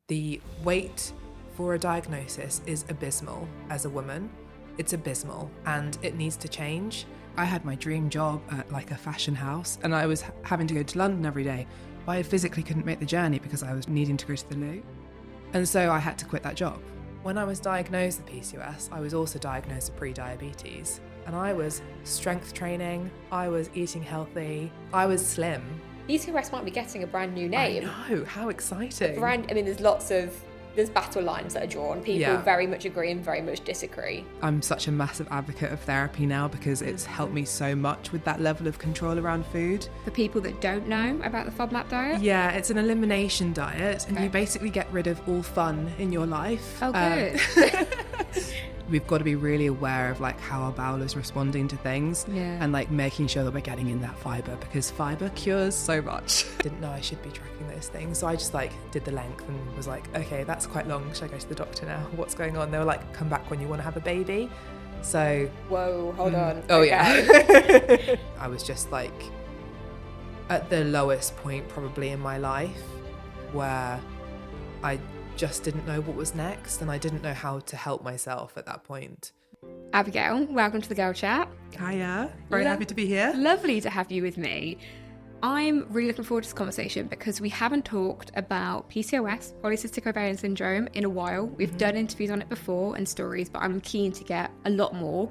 The wait for a diagnosis is abysmal as a woman. It's abysmal and it needs to change. I had my dream job at like a fashion house and I was having to go to London every day, but I physically couldn't make the journey because I was needing to go to the loo. And so I had to quit that job. When I was diagnosed with PCOS, I was also diagnosed with pre-diabetes. And I was strength training, I was eating healthy, I was slim. PCOS might be getting a brand new name. I know, how exciting. There's battle lines that are drawn. People very much agree and very much disagree. I'm such a massive advocate of therapy now because it's helped me so much with that level of control around food. For people that don't know about the FODMAP diet? Yeah, it's an elimination diet and you basically get rid of all fun in your life. Oh, good. We've got to be really aware of like how our bowel is responding to things and like making sure that we're getting in that fibre because fibre cures so much. Didn't know I should be tracking those things, so I just like did the length and was like, okay, that's quite long, should I go to the doctor now? What's going on? They were like, come back when you want to have a baby. So whoa, hold on. Oh okay. Yeah. I was just like at the lowest point probably in my life where I just didn't know what was next and I didn't know how to help myself at that point. Abbigale, welcome to the Girl Chat. Hiya, very happy to be here. Lovely to have you with me. I'm really looking forward to this conversation because we haven't talked about PCOS, polycystic ovarian syndrome, in a while. We've done interviews on it before and stories, but I'm keen to get a lot more.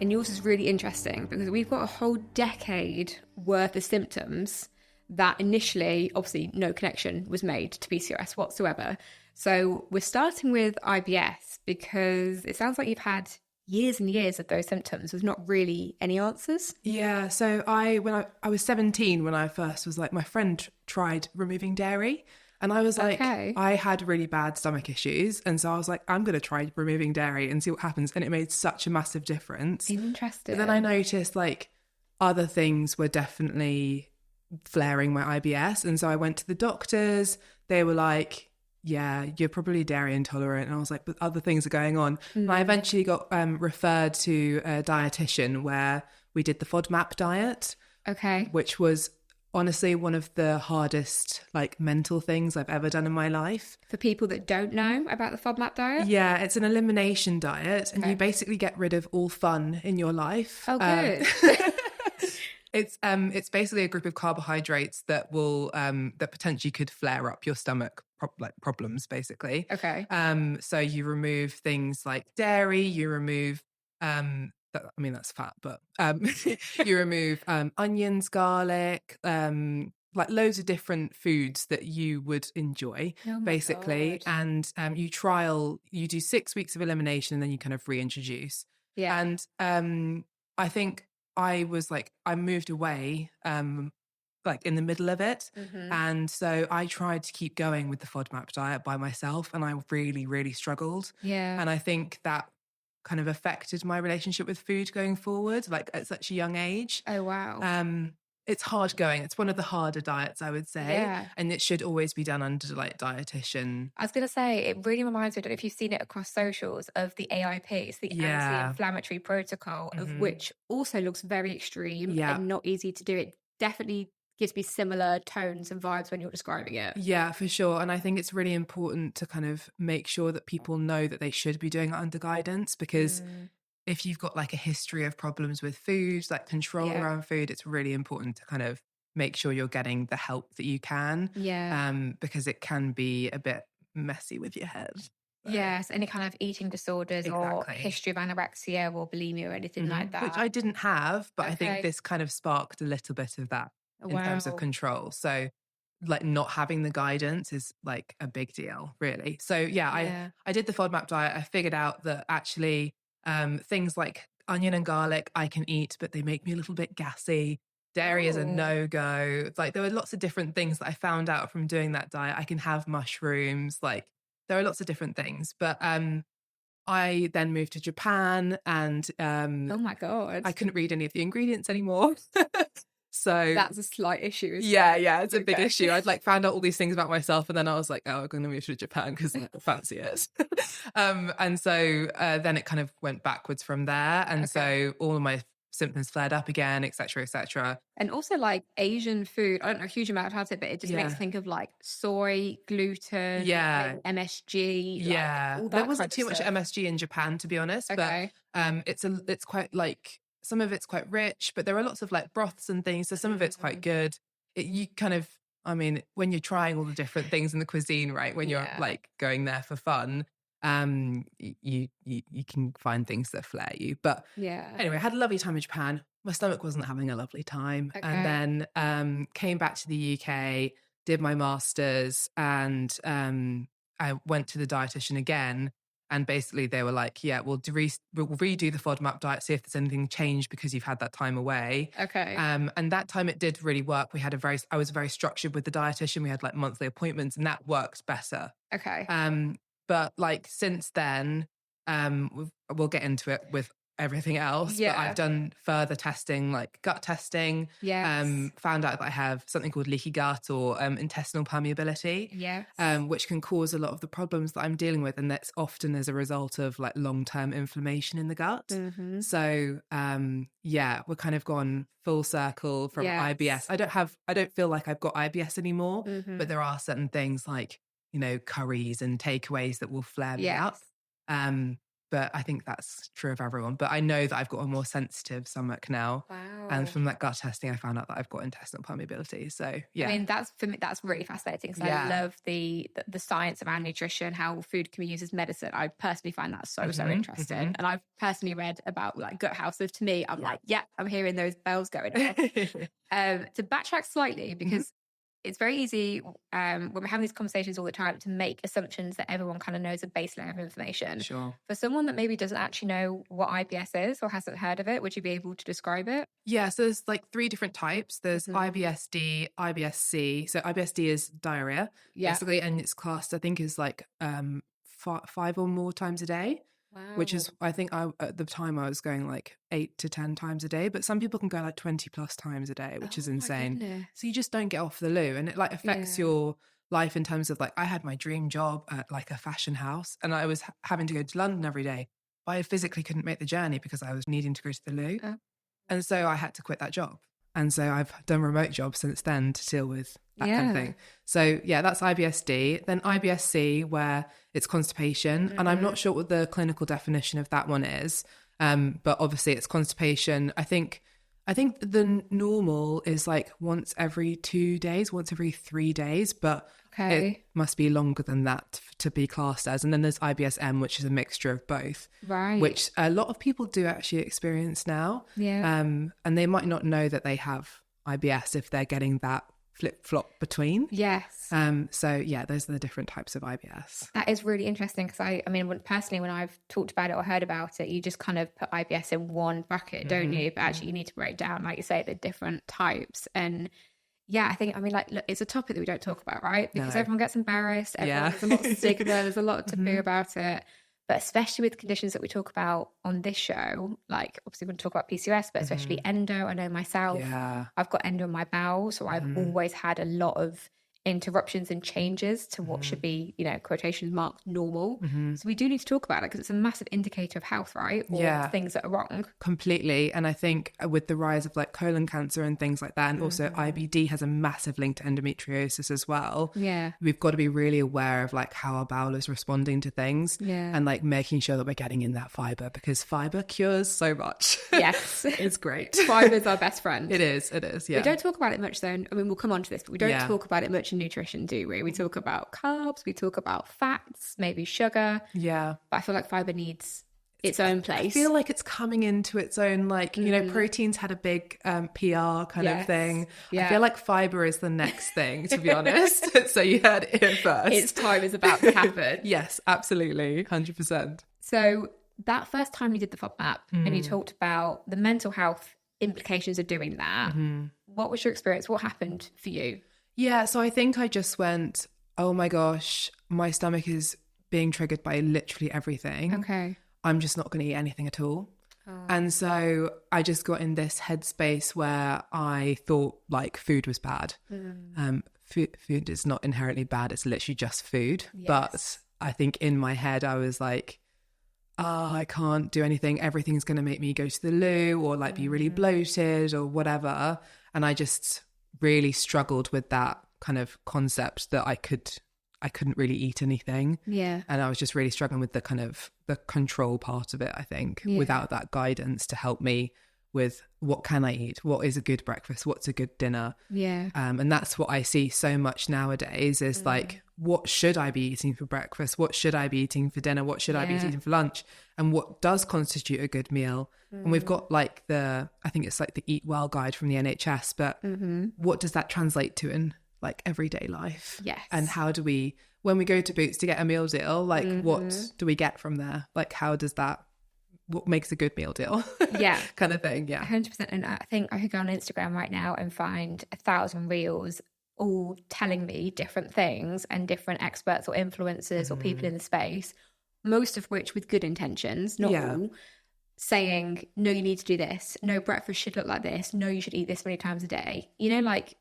And yours is really interesting because we've got a whole decade worth of symptoms that initially, obviously, no connection was made to PCOS whatsoever. So we're starting with IBS because it sounds like you've had years and years of those symptoms with not really any answers. Yeah, so when I was 17 when I first was like, my friend tried removing dairy and I was like, I had really bad stomach issues. And so I was like, I'm going to try removing dairy and see what happens. And it made such a massive difference. Interesting. But then I noticed like other things were definitely flaring my IBS. And so I went to the doctors. They were like, yeah, you're probably dairy intolerant. And I was like, but other things are going on. And I eventually got referred to a dietitian where we did the FODMAP diet. Okay. Which was honestly one of the hardest like mental things I've ever done in my life. For people that don't know about the FODMAP diet? Yeah, it's an elimination diet and you basically get rid of all fun in your life. Oh, good. It's basically a group of carbohydrates that will that potentially could flare up your stomach problems basically. Okay. So you remove things like dairy, you remove that's fat, but you remove onions, garlic, like loads of different foods that you would enjoy basically. God. And you do 6 weeks of elimination and then you kind of reintroduce. Yeah. And I think I moved away like in the middle of it. And so I tried to keep going with the FODMAP diet by myself and I really, really struggled. Yeah. And I think that kind of affected my relationship with food going forward, like at such a young age. Oh, wow. It's hard going. It's one of the harder diets, I would say. Yeah. And it should always be done under like dietitian. I was going to say, it really reminds me, I don't know if you've seen it across socials, of the AIP. It's the anti-inflammatory protocol, of which also looks very extreme and not easy to do. It definitely gives me similar tones and vibes when you're describing it. Yeah, for sure. And I think it's really important to kind of make sure that people know that they should be doing it under guidance because if you've got like a history of problems with food, like control around food, it's really important to kind of make sure you're getting the help that you can. Yeah. Because it can be a bit messy with your head. Yes, any kind of eating disorders or history of anorexia or bulimia or anything like that. Which I didn't have, but I think this kind of sparked a little bit of that in terms of control. So like not having the guidance is like a big deal, really. So I did the FODMAP diet. I figured out that actually things like onion and garlic I can eat, but they make me a little bit gassy. Dairy is a no-go. Like there were lots of different things that I found out from doing that diet. I can have mushrooms, like there are lots of different things. But I then moved to Japan and oh my God. I couldn't read any of the ingredients anymore. So that's a slight issue. Yeah, it's a big issue. I'd like found out all these things about myself and then I was like, oh, I'm going to move to Japan because I fancy it. And so then it kind of went backwards from there. And so all of my symptoms flared up again, etc., etc. And also like Asian food, I don't know a huge amount about it, but it just makes me think of like soy, gluten, like MSG. Yeah, like all that there wasn't kind too of much stuff. MSG in Japan, to be honest. Okay. But it's quite like, some of it's quite rich, but there are lots of like broths and things. So some of it's quite good. You kind of, I mean, when you're trying all the different things in the cuisine, right? When you're like going there for fun, you can find things that flare you. But anyway, I had a lovely time in Japan. My stomach wasn't having a lovely time. Okay. And then came back to the UK, did my master's, and I went to the dietitian again. And basically they were like, yeah, we'll redo the FODMAP diet, see if there's anything changed because you've had that time away. Okay. And that time it did really work. I was very structured with the dietitian. We had like monthly appointments, and that worked better. Okay. But like since then, we'll get into it with everything else. But I've done further testing, like gut testing. Found out that I have something called leaky gut, or intestinal permeability. Which can cause a lot of the problems that I'm dealing with, and that's often as a result of like long-term inflammation in the gut. So we're kind of gone full circle from IBS. I don't feel like I've got IBS anymore, but there are certain things like, you know, curries and takeaways that will flare me up. But I think that's true of everyone. But I know that I've got a more sensitive stomach now. Wow. And from that gut testing, I found out that I've got intestinal permeability. So, yeah. I mean, for me, that's really fascinating, because I love the science around nutrition, how food can be used as medicine. I personally find that so interesting. And I've personally read about like gut health. So to me, I'm like, I'm hearing those bells going off. To backtrack slightly, because it's very easy when we're having these conversations all the time to make assumptions that everyone kind of knows a base layer of information. Sure. For someone that maybe doesn't actually know what IBS is or hasn't heard of it, would you be able to describe it? Yeah, so there's like 3 different types. There's IBS-D, IBS-C. So IBS-D is diarrhea, basically, and it's classed, I think, is like 5 or more times a day. Wow. Which is, I think at the time I was going like 8 to 10 times a day, but some people can go like 20 plus times a day, which is insane. So you just don't get off the loo, and it like affects your life in terms of like, I had my dream job at like a fashion house, and I was having to go to London every day, but I physically couldn't make the journey because I was needing to go to the loo. And so I had to quit that job. And so I've done remote jobs since then to deal with that kind of thing. So that's IBS-D. Then IBS-C, where it's constipation. And I'm not sure what the clinical definition of that one is. But obviously it's constipation. I think the normal is like once every 2 days, once every 3 days, but it must be longer than that to be classed as. And then there's IBS-M, which is a mixture of both, which a lot of people do actually experience now. And they might not know that they have IBS if they're getting that flip-flop between. So those are the different types of IBS. That is really interesting, because I mean, personally, when I've talked about it or heard about it, you just kind of put IBS in one bracket, don't you? But actually you need to break down, like you say, the different types. And I think, I mean, like, look, it's a topic that we don't talk about, right? Because everyone gets embarrassed, there's a lot of stigma, there's a lot of taboo about it. But especially with conditions that we talk about on this show, like obviously we're going to talk about PCOS, but especially endo. I know myself, I've got endo in my bowels, so I've always had a lot of interruptions and changes to what should be, you know, quotation marks, normal. So we do need to talk about it, because it's a massive indicator of health, right? Or things that are wrong. Completely. And I think with the rise of like colon cancer and things like that, and also IBD has a massive link to endometriosis as well. We've got to be really aware of like how our bowel is responding to things, and like making sure that we're getting in that fiber, because fiber cures so much. It's great. Fiber is our best friend. It is. We don't talk about it much though. I mean, we'll come on to this, but we don't talk about it much in nutrition, do we? We talk about carbs, we talk about fats, maybe sugar. But I feel like fiber needs its own place. I feel like it's coming into its own, like, you know, proteins had a big PR kind of thing. I feel like fiber is the next thing, to be honest. So you heard it here first. Its time is about to happen. Yes, absolutely. 100%. So that first time you did the FODMAP and you talked about the mental health implications of doing that, what was your experience? What happened for you? Yeah, so I think I just went, oh my gosh, my stomach is being triggered by literally everything. I'm just not going to eat anything at all. And so I just got in this headspace where I thought like food was bad. Food is not inherently bad. It's literally just food. But I think in my head I was like, oh, I can't do anything. Everything's going to make me go to the loo or like be really bloated or whatever. And I just really struggled with that kind of concept that I couldn't really eat anything. Yeah. And I was just really struggling with the kind of the control part of it, I think, without that guidance to help me with what can I eat? What is a good breakfast? What's a good dinner? Yeah. And that's what I see so much nowadays is like, what should I be eating for breakfast? What should I be eating for dinner? What should I be eating for lunch? And what does constitute a good meal? And we've got like I think it's like the Eat Well guide from the NHS, but what does that translate to in like everyday life? Yes. And how do we, when we go to Boots to get a meal deal, like what do we get from there? Like how does that, what makes a good meal deal? Yeah. Kind of thing. Yeah. 100%. And I think I could go on Instagram right now and find 1,000 reels all telling me different things and different experts or influencers or people in the space, most of which with good intentions, not all, saying, no, you need to do this. No, breakfast should look like this. No, you should eat this many times a day. You know, like,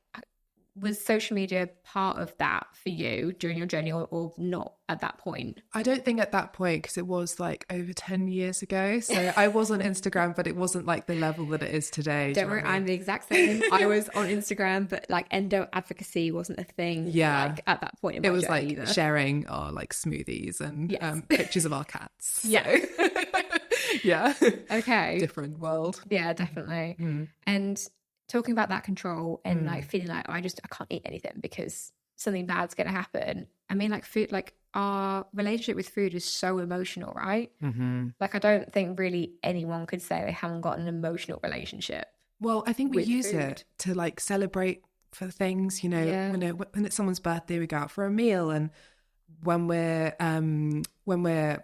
was social media part of that for you during your journey or not at that point? I don't think at that point, because it was like over 10 years ago. So I was on Instagram, but it wasn't like the level that it is today. Don't worry, I'm the exact same. I was on Instagram, but like endo advocacy wasn't a thing. Yeah. Like, at that point in my journey. It was like either. sharing our like smoothies and pictures of our cats. Yeah. So. Yeah. Okay. Different world. Yeah, definitely. And talking about that control and like feeling like, oh, I can't eat anything because something bad's going to happen. I mean, like food, like our relationship with food is so emotional, right? Like I don't think really anyone could say they haven't got an emotional relationship. Well, I think we use food. it to like celebrate for things, you know, when it's someone's birthday, we go out for a meal, and when we're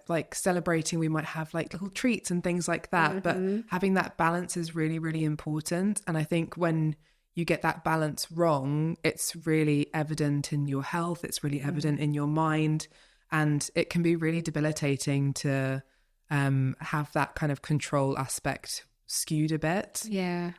like celebrating, we might have like little treats and things like that. But having that balance is really, really important. And I think when you get that balance wrong, it's really evident in your health. It's really evident in your mind, and it can be really debilitating to have that kind of control aspect skewed a bit. Yeah.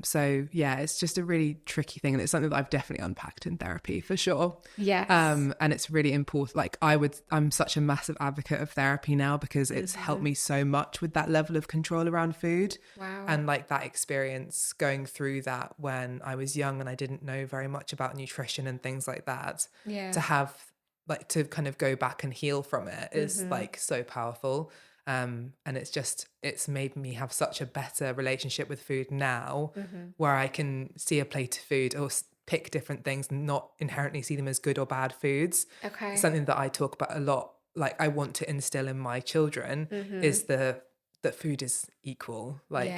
So yeah, it's just a really tricky thing, and it's something that I've definitely unpacked in therapy for sure. Yes. And it's really important. Like I'm such a massive advocate of therapy now because it's helped me so much with that level of control around food. Wow. And like that experience going through that when I was young and I didn't know very much about nutrition and things like that. Yeah. To have like to kind of go back and heal from it is like so powerful. And it's made me have such a better relationship with food now, where I can see a plate of food or pick different things and not inherently see them as good or bad foods. Okay. Something that I talk about a lot, like I want to instill in my children is that food is equal. Like,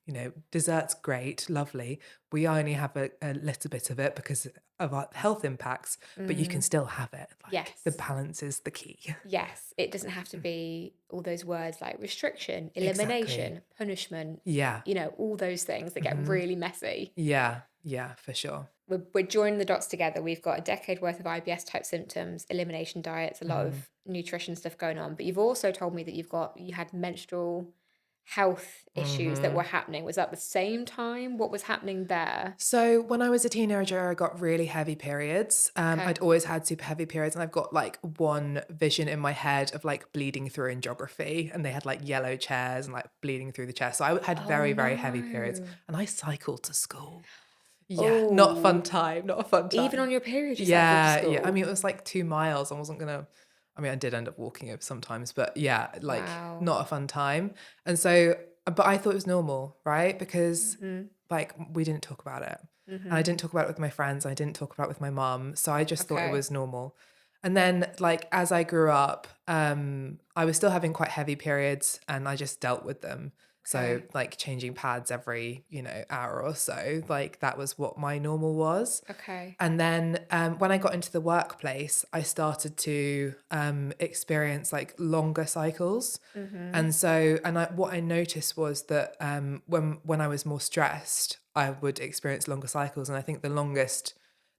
you know, dessert's great, lovely. We only have a little bit of it because of our health impacts, but you can still have it. Like, yes. The balance is the key. Yes. It doesn't have to be all those words like restriction, elimination, punishment. Yeah. You know, all those things that get really messy. Yeah. Yeah, for sure. We're joining the dots together. We've got a decade worth of IBS type symptoms, elimination diets, a lot of nutrition stuff going on. But you've also told me that you had menstrual health issues that were happening. Was that the same time? What was happening there? So when I was a teenager, I got really heavy periods. I'd always had super heavy periods, and I've got like one vision in my head of like bleeding through in geography, and they had like yellow chairs and like bleeding through the chair. So I had very, very heavy periods, and I cycled to school. Yeah, not a fun time. Even on your period, yeah. I mean, it was like 2 miles. I did end up walking over sometimes, but yeah, like not a fun time. And so, but I thought it was normal, right? Because like we didn't talk about it. And I didn't talk about it with my friends. I didn't talk about it with my mum. So I just thought it was normal. And then like, as I grew up, I was still having quite heavy periods, and I just dealt with them. So like changing pads every, hour or so, like that was what my normal was. Okay. And then when I got into the workplace, I started to experience like longer cycles. And so, what I noticed was that when I was more stressed, I would experience longer cycles. And I think the longest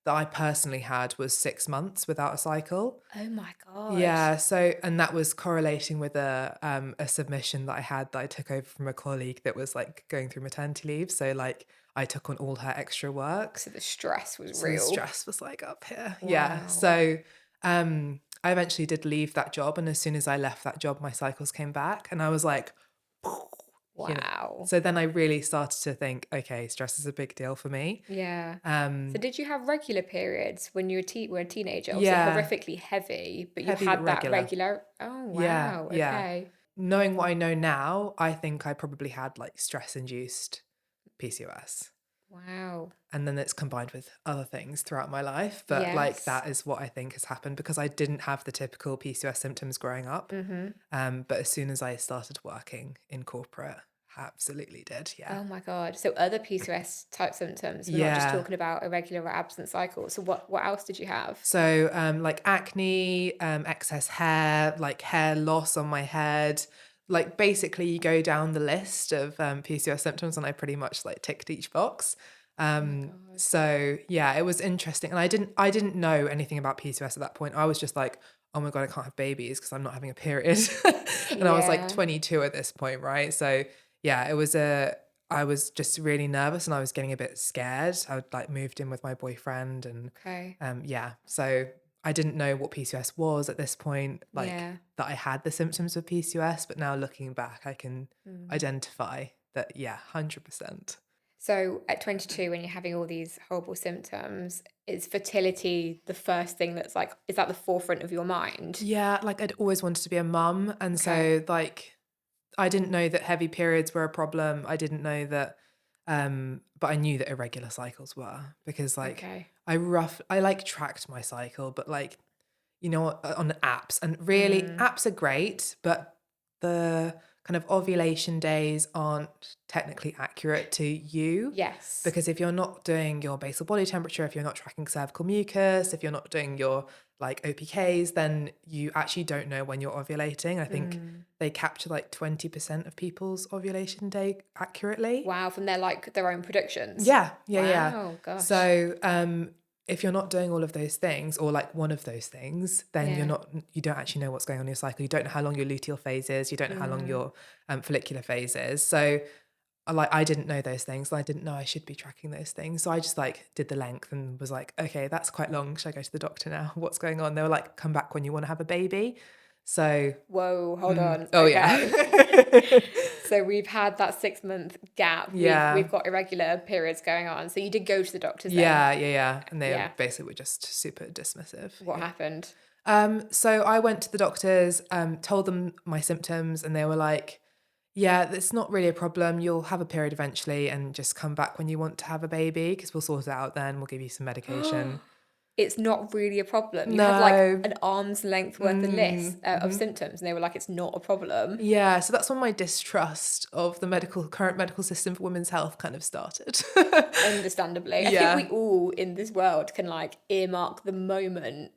that I personally had was 6 months without a cycle. Oh my God. Yeah. So, and that was correlating with a submission that I had that I took over from a colleague that was like going through maternity leave. So like I took on all her extra work. So the stress was real. The stress was like up here. Wow. Yeah. So, I eventually did leave that job. And as soon as I left that job, my cycles came back and I was like, wow. So then I really started to think, okay, stress is a big deal for me. Yeah. So did you have regular periods when you were a teenager? Obviously Yeah. horrifically heavy, but you Heavy but had that regular. regular. Oh, Yeah. wow. Yeah. Okay. Knowing what I know now, I think I probably had like stress-induced PCOS. Wow. And then it's combined with other things throughout my life. But like Yes. that is what I think has happened because I didn't have the typical PCOS symptoms growing up. But as soon as I started working in corporate, I absolutely did. Yeah. Oh my God. So other PCOS type symptoms. We're not just talking about irregular or absent cycles. So what else did you have? So like acne, excess hair, like hair loss on my head. Like basically you go down the list of PCOS symptoms and I pretty much like ticked each box. So yeah, it was interesting. And I didn't know anything about PCOS at that point. I was just like, oh my God, I can't have babies because I'm not having a period. And I was like 22 at this point, right? So yeah, I was just really nervous and I was getting a bit scared. I would like moved in with my boyfriend and yeah. So I didn't know what PCOS was at this point, like that I had the symptoms of PCOS, but now looking back, I can identify that, yeah, 100%. So at 22, when you're having all these horrible symptoms, is fertility the first thing that's like, is that the forefront of your mind? Yeah, like I'd always wanted to be a mum. And so like, I didn't know that heavy periods were a problem. I didn't know that, but I knew that irregular cycles were because like I like tracked my cycle, but like, you know, on apps and really apps are great, but the kind of ovulation days aren't technically accurate to you. Yes. Because if you're not doing your basal body temperature, if you're not tracking cervical mucus, if you're not doing your like OPKs, then you actually don't know when you're ovulating. I think they capture like 20% of people's ovulation day accurately. Wow, from their own predictions. Yeah. Wow, gosh. So if you're not doing all of those things or like one of those things, then you don't actually know what's going on in your cycle. You don't know how long your luteal phase is. You don't know how long your follicular phase is. So I didn't know those things. I didn't know I should be tracking those things. So I just like did the length and was like, okay, that's quite long. Should I go to the doctor now? What's going on? They were like, come back when you want to have a baby. So whoa, hold on. Oh yeah. So we've had that 6-month gap. Yeah. We've got irregular periods going on. So you did go to the doctors then? Yeah. And they basically were just super dismissive. What happened? So I went to the doctors, told them my symptoms, and they were like, yeah, it's not really a problem. You'll have a period eventually and just come back when you want to have a baby because we'll sort it out then. We'll give you some medication. It's not really a problem. You had like an arm's length worth of list of symptoms and they were like, it's not a problem. Yeah, so that's when my distrust of the current medical system for women's health kind of started. Understandably. I think we all in this world can like earmark the moment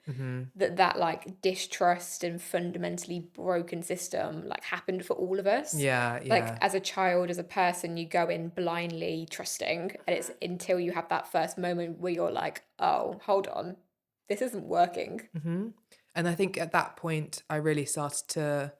that like distrust and fundamentally broken system like happened for all of us. Yeah. Like as a child, as a person, you go in blindly trusting and it's until you have that first moment where you're like, oh, hold on, this isn't working. And I think at that point, I really started to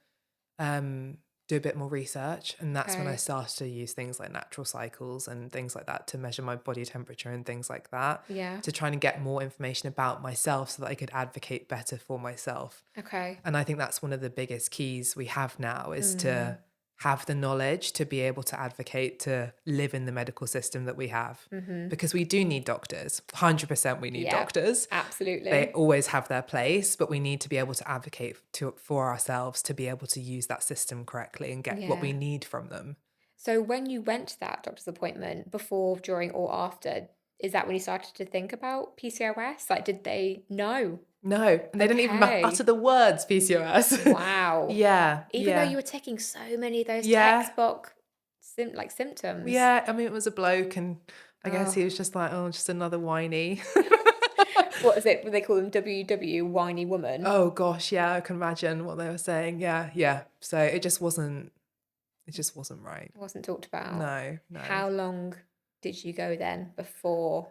do a bit more research. And that's when I started to use things like natural cycles and things like that to measure my body temperature and things like that. Yeah. To try and get more information about myself so that I could advocate better for myself. Okay. And I think that's one of the biggest keys we have now is to have the knowledge to be able to advocate to live in the medical system that we have. Because we do need doctors. 100% we need doctors. Absolutely. They always have their place, but we need to be able to advocate for ourselves to be able to use that system correctly and get what we need from them. So when you went to that doctor's appointment, before, during or after, is that when you started to think about PCOS? Like, did they know? No, and they didn't even utter the words PCOS. Wow. Yeah. Even though you were taking so many of those textbook symptoms. Yeah, I mean, it was a bloke and I guess he was just like, oh, just another whiny. What is it? They call them WW, whiny woman. Oh gosh, yeah, I can imagine what they were saying. Yeah. So it just wasn't right. It wasn't talked about. No. How long did you go then before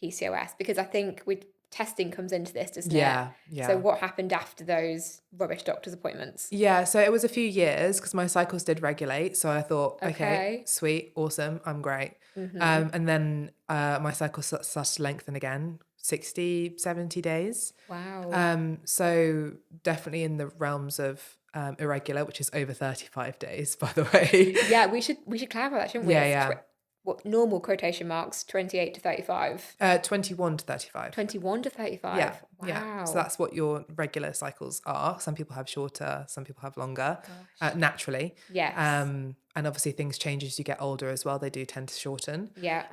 PCOS? Because I think testing comes into this, doesn't it? Yeah. So what happened after those rubbish doctor's appointments? Yeah, so it was a few years because my cycles did regulate. So I thought, okay, sweet, awesome, I'm great. And then my cycles started to lengthen again. 60, 70 days. Wow. So definitely in the realms of irregular, which is over 35 days, by the way. Yeah, we should clarify that, shouldn't we? Yeah. What normal quotation marks, 28 to 35? 21 to 35. 21 to 35? Yeah. Wow. Yeah. So that's what your regular cycles are. Some people have shorter, some people have longer, naturally. Yes. And obviously things change as you get older as well. They do tend to shorten. Yeah.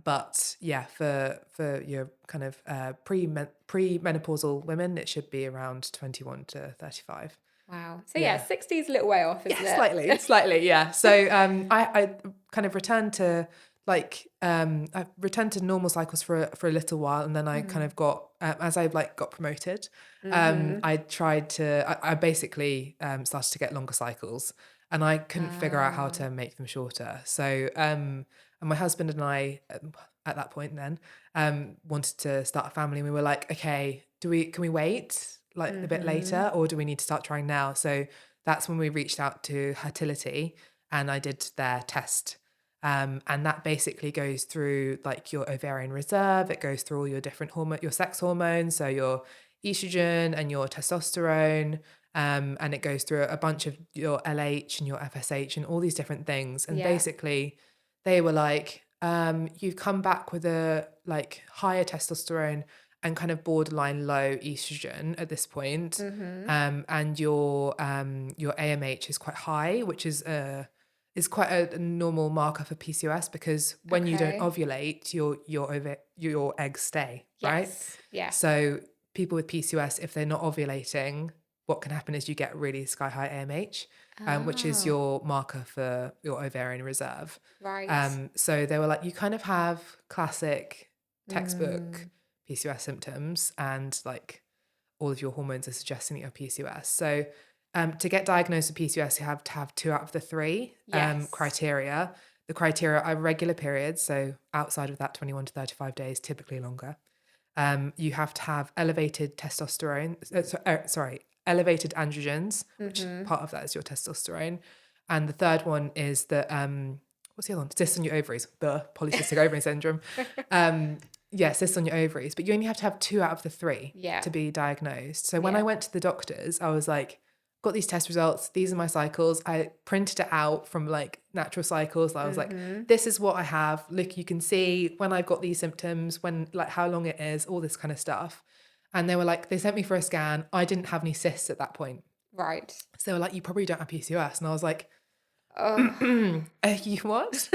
But yeah, for your kind of pre-menopausal women, it should be around 21 to 35. Wow. So yeah, 60 is a little way off, isn't it? Slightly, yeah. So I kind of returned to I returned to normal cycles for a little while, and then I kind of got as I got promoted, I basically started to get longer cycles, and I couldn't figure out how to make them shorter. So and my husband and I at that point then wanted to start a family, and we were like, okay, can we wait like a bit later, or do we need to start trying now? So that's when we reached out to Fertility, and I did their test. And that basically goes through like your ovarian reserve. It goes through all your different your sex hormones, so your estrogen and your testosterone, and it goes through a bunch of your LH and your FSH and all these different things. And basically, they were like, you've come back with a like higher testosterone and kind of borderline low estrogen at this point. And your AMH is quite high, which is quite a normal marker for PCOS, because when you don't ovulate, your eggs stay, right? Yeah. So people with PCOS, if they're not ovulating, what can happen is you get really sky high AMH, which is your marker for your ovarian reserve. Right. So they were like, you kind of have classic textbook PCOS symptoms, and like all of your hormones are suggesting that you have PCOS. So to get diagnosed with PCOS, you have to have 2 out of the 3 criteria. The criteria are regular periods, so outside of that 21 to 35 days, typically longer. You have to have elevated testosterone, elevated androgens, which part of that is your testosterone. And the third one is that, what's the other one? Cysts on your ovaries, the polycystic ovarian syndrome. Cysts on your ovaries, but you only have to have 2 out of the 3 to be diagnosed. So when I went to the doctors, I was like, got these test results, these are my cycles. I printed it out from like natural cycles. I was like, this is what I have. Look, you can see when I've got these symptoms, when like how long it is, all this kind of stuff. And they were like, they sent me for a scan. I didn't have any cysts at that point. Right. So they were like, you probably don't have PCOS. And I was like, you what?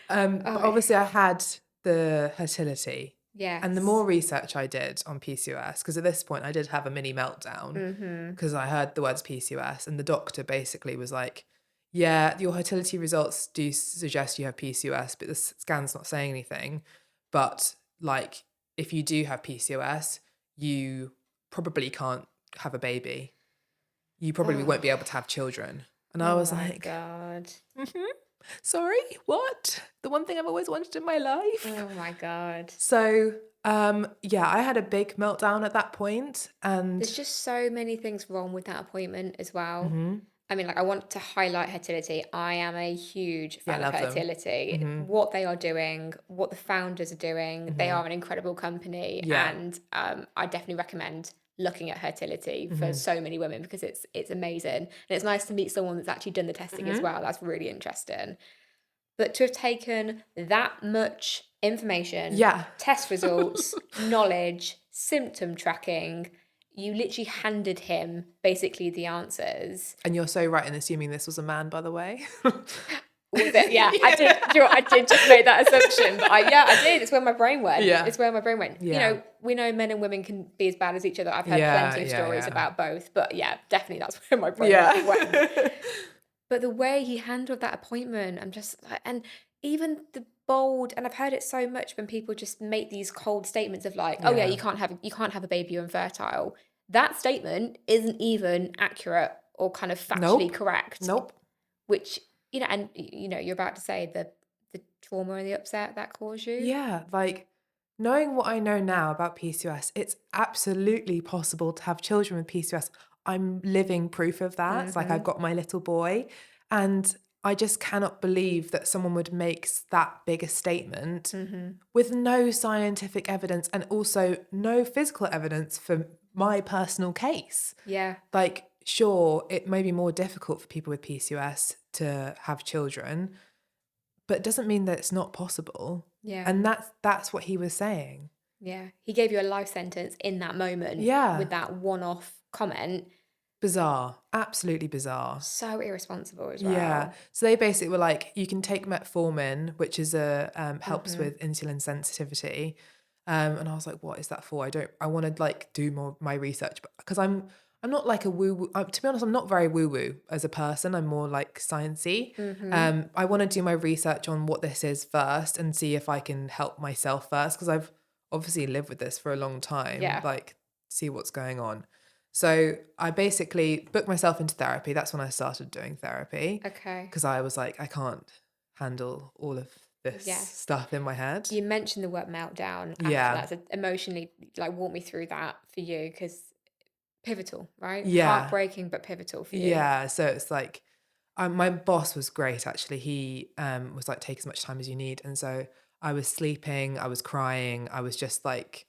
But obviously I had the fertility. Yes. And the more research I did on PCOS, because at this point I did have a mini meltdown because I heard the words PCOS, and the doctor basically was like, yeah, your fertility results do suggest you have PCOS, but the scan's not saying anything. But like, if you do have PCOS, you probably can't have a baby. You probably won't be able to have children. And I was like, God. Sorry, what? The one thing I've always wanted in my life. Oh my God. So, I had a big meltdown at that point, and there's just so many things wrong with that appointment as well. I mean, like, I want to highlight Fertility. I am a huge fan of Fertility. What they are doing, what the founders are doing, they are an incredible company, and I definitely recommend looking at Fertility for so many women, because it's amazing, and it's nice to meet someone that's actually done the testing as well. That's really interesting. But to have taken that much information, test results, knowledge, symptom tracking, you literally handed him basically the answers. And you're so right in assuming this was a man, by the way. Was it? Yeah, I did. Do you know what? I did just make that assumption, but I did. It's where my brain went. It's where my brain went. You know, we know men and women can be as bad as each other. I've heard plenty of stories about both, but definitely that's where my brain went. But the way he handled that appointment, I'm just like, and even the bold, and I've heard it so much when people just make these cold statements of like, you can't have a baby, you're infertile. That statement isn't even accurate or kind of factually correct. Which, and you're about to say the trauma and the upset that caused you. Yeah, like knowing what I know now about PCOS, it's absolutely possible to have children with PCOS. I'm living proof of that. It's like I've got my little boy, and I just cannot believe that someone would make that big a statement with no scientific evidence and also no physical evidence for my personal case. Yeah. Like, sure, it may be more difficult for people with PCOS to have children, but it doesn't mean that it's not possible. Yeah. And that's what he was saying. Yeah. He gave you a life sentence in that moment with that one-off comment. Bizarre. Absolutely bizarre. So irresponsible as well. Yeah. So they basically were like, you can take metformin, which is helps with insulin sensitivity. And I was like, what is that for? I want to like do more my research, because I'm not like a woo-woo. To be honest, I'm not very woo-woo as a person. I'm more like sciencey. I want to do my research on what this is first and see if I can help myself first, because I've obviously lived with this for a long time. Yeah. Like, see what's going on. So I basically booked myself into therapy. That's when I started doing therapy. Okay. Because I was like, I can't handle all of this stuff in my head. You mentioned the word meltdown after that. So emotionally, like, walk me through that for you, because pivotal, right? Yeah. Heartbreaking, but pivotal for you. Yeah. So it's like, my boss was great, actually. He was like, take as much time as you need. And so I was sleeping, I was crying, I was just like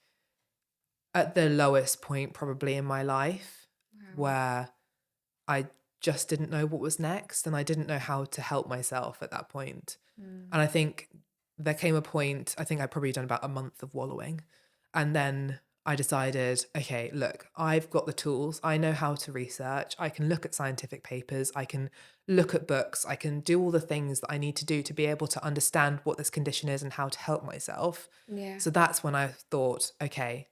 at the lowest point probably in my life, where I just didn't know what was next, and I didn't know how to help myself at that point. And I think there came a point, I think I'd probably done about a month of wallowing. And then I decided, okay, look, I've got the tools. I know how to research. I can look at scientific papers. I can look at books. I can do all the things that I need to do to be able to understand what this condition is and how to help myself. Yeah. So that's when I thought, okay,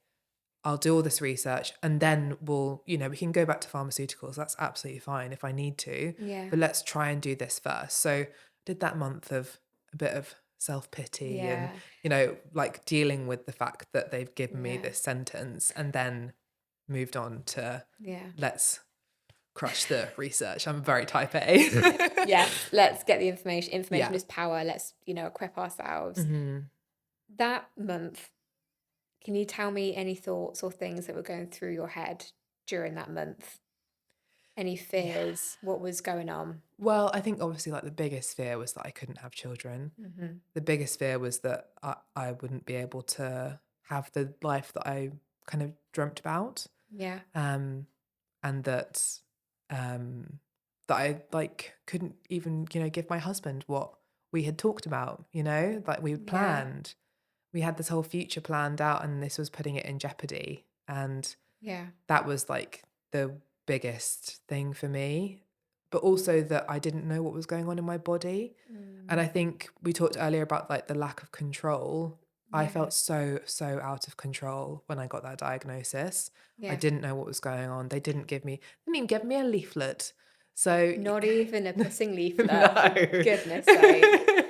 I'll do all this research, and then we can go back to pharmaceuticals. That's absolutely fine if I need to. Yeah. But let's try and do this first. So I did that month of a bit of self-pity and, like dealing with the fact that they've given me this sentence, and then moved on to let's crush the research. I'm very type A. Yeah. Let's get the information. Information is power. Let's, equip ourselves. That month, can you tell me any thoughts or things that were going through your head during that month? Any fears? What was going on? Well, I think obviously like the biggest fear was that I couldn't have children. The biggest fear was that I wouldn't be able to have the life that I kind of dreamt about. Yeah. And that I like couldn't even, give my husband what we had talked about, like we planned. We had this whole future planned out, and this was putting it in jeopardy. And that was like the biggest thing for me, but also that I didn't know what was going on in my body. And I think we talked earlier about like the lack of control. I felt so out of control when I got that diagnosis. I didn't know what was going on. They didn't even give me a leaflet. So not even a pissing leaflet. No. For goodness sake.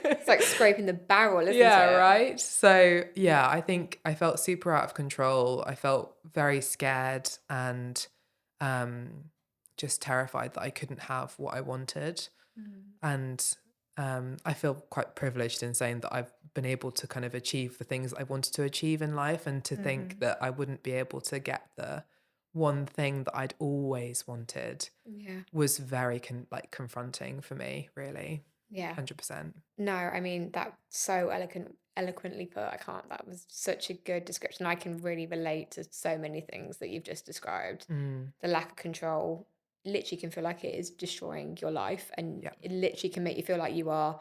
It's like scraping the barrel, isn't it? Yeah, right. So yeah, I think I felt super out of control. I felt very scared and just terrified that I couldn't have what I wanted. And I feel quite privileged in saying that I've been able to kind of achieve the things I wanted to achieve in life, and to think that I wouldn't be able to get the one thing that I'd always wanted was very confronting for me, really. Yeah. 100%. No, I mean, that's so eloquently put. That was such a good description. I can really relate to so many things that you've just described. The lack of control literally can feel like it is destroying your life, and it literally can make you feel like you are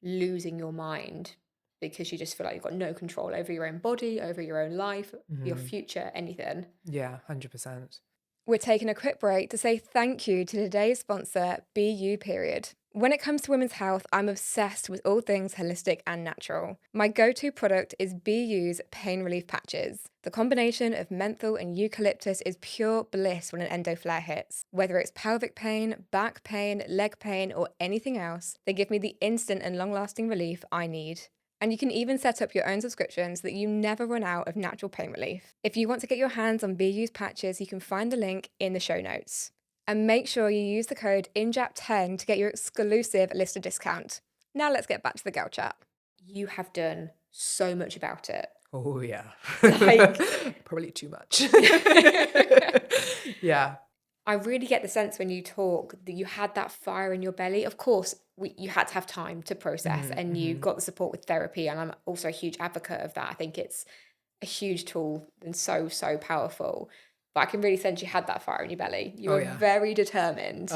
losing your mind, because you just feel like you've got no control over your own body, over your own life, your future, anything. Yeah, 100%. We're taking a quick break to say thank you to today's sponsor, BU Period. When it comes to women's health, I'm obsessed with all things holistic and natural. My go-to product is BU's pain relief patches. The combination of menthol and eucalyptus is pure bliss when an endo flare hits. Whether it's pelvic pain, back pain, leg pain, or anything else, they give me the instant and long-lasting relief I need. And you can even set up your own subscription so that you never run out of natural pain relief. If you want to get your hands on BU's patches, you can find the link in the show notes. And make sure you use the code INJAP10 to get your exclusive listener discount. Now let's get back to the girl chat. You have done so much about it. Oh, yeah. Like, probably too much. Yeah. I really get the sense when you talk that you had that fire in your belly. Of course, you had to have time to process, and you got the support with therapy. And I'm also a huge advocate of that. I think it's a huge tool and so, so powerful. But I can really sense you had that fire in your belly. You were very determined.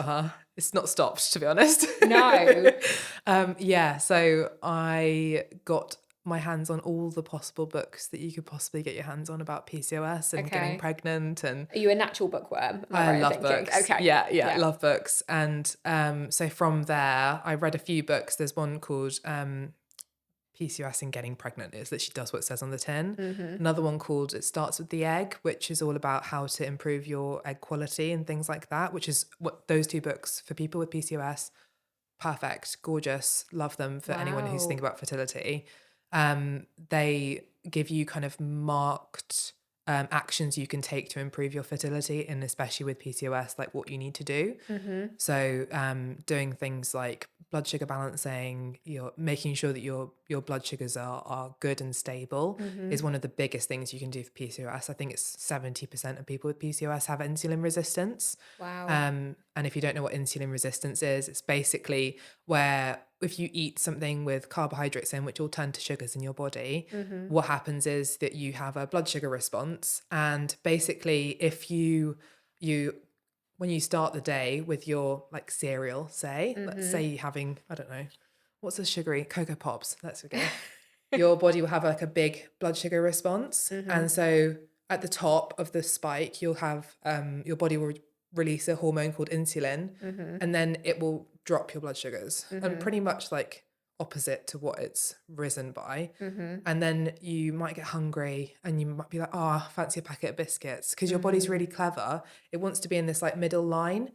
It's not stopped, to be honest. No. Yeah, so I got my hands on all the possible books that you could possibly get your hands on about PCOS and getting pregnant. And are you a natural bookworm? I love books. Okay. Yeah, love books. And so from there, I read a few books. There's one called PCOS and Getting Pregnant. It literally does what it says on the tin. Another one called It Starts with the Egg, which is all about how to improve your egg quality and things like that, which is what those two books for people with PCOS. Perfect, gorgeous, love them for anyone who's thinking about fertility. They give you kind of marked actions you can take to improve your fertility, and especially with PCOS, like what you need to do. So doing things like blood sugar balancing, you're making sure that your blood sugars are good and stable is one of the biggest things you can do for PCOS. I think it's 70% of people with PCOS have insulin resistance. Wow. And if you don't know what insulin resistance is, it's basically where if you eat something with carbohydrates in, which all turn to sugars in your body, what happens is that you have a blood sugar response. And basically, if you when you start the day with your like cereal, say, let's say you're having, I don't know, what's a sugary Cocoa Pops, let's go. Your body will have like a big blood sugar response. And so at the top of the spike, you'll have your body will release a hormone called insulin, and then it will drop your blood sugars, and pretty much like opposite to what it's risen by. And then you might get hungry and you might be like, oh, fancy a packet of biscuits, because your body's really clever. It wants to be in this like middle line.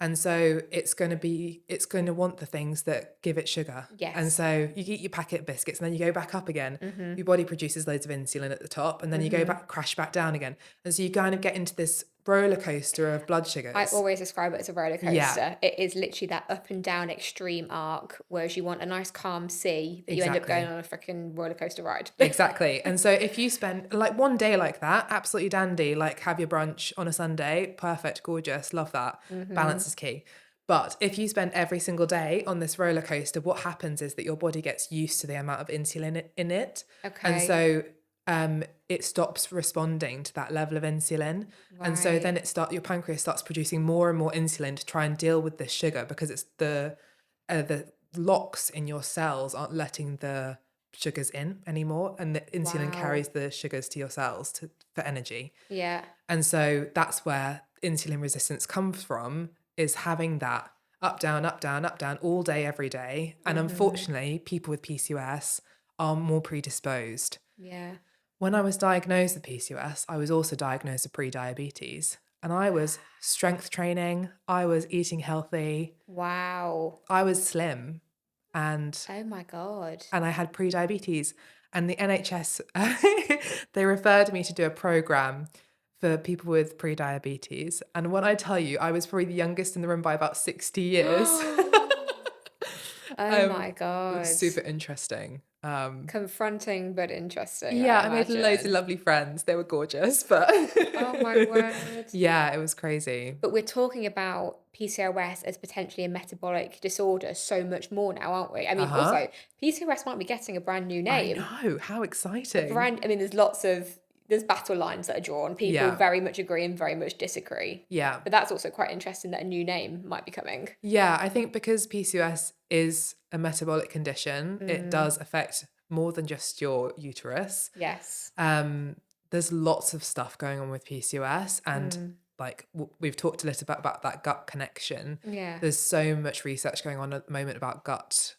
And so it's going to want the things that give it sugar. Yes. And so you eat your packet of biscuits and then you go back up again. Your body produces loads of insulin at the top, and then you go back, crash back down again. And so you kind of get into this roller coaster of blood sugars. I always describe it as a roller coaster. Yeah. It is literally that up and down extreme arc, whereas you want a nice calm sea, but you end up going on a freaking roller coaster ride. Exactly. And so if you spend like one day like that, absolutely dandy, like have your brunch on a Sunday, perfect, gorgeous, love that. Balance is key. But if you spend every single day on this roller coaster, what happens is that your body gets used to the amount of insulin in it. Okay. And so it stops responding to that level of insulin. Right. And so then your pancreas starts producing more and more insulin to try and deal with this sugar, because it's the locks in your cells aren't letting the sugars in anymore, and the insulin carries the sugars to your cells for energy. Yeah. And so that's where insulin resistance comes from, is having that up, down, up, down, up, down all day, every day. And unfortunately, people with PCOS are more predisposed. Yeah. When I was diagnosed with PCOS, I was also diagnosed with pre-diabetes. And I was strength training. I was eating healthy. Wow. I was slim. And oh my God. And I had pre-diabetes. And the NHS, they referred me to do a program for people with pre-diabetes. And when I tell you, I was probably the youngest in the room by about 60 years. Oh my God. It was super interesting. Confronting but interesting. Yeah, I made loads of lovely friends. They were gorgeous, but oh my word. Yeah, it was crazy. But we're talking about PCOS as potentially a metabolic disorder so much more now, aren't we? I mean, also PCOS might be getting a brand new name. I know, how exciting. There's battle lines that are drawn. People very much agree and very much disagree. Yeah. But that's also quite interesting that a new name might be coming. Yeah, I think because PCOS is a metabolic condition, it does affect more than just your uterus. Yes. There's lots of stuff going on with PCOS, and like we've talked a little bit about that gut connection. Yeah. There's so much research going on at the moment about gut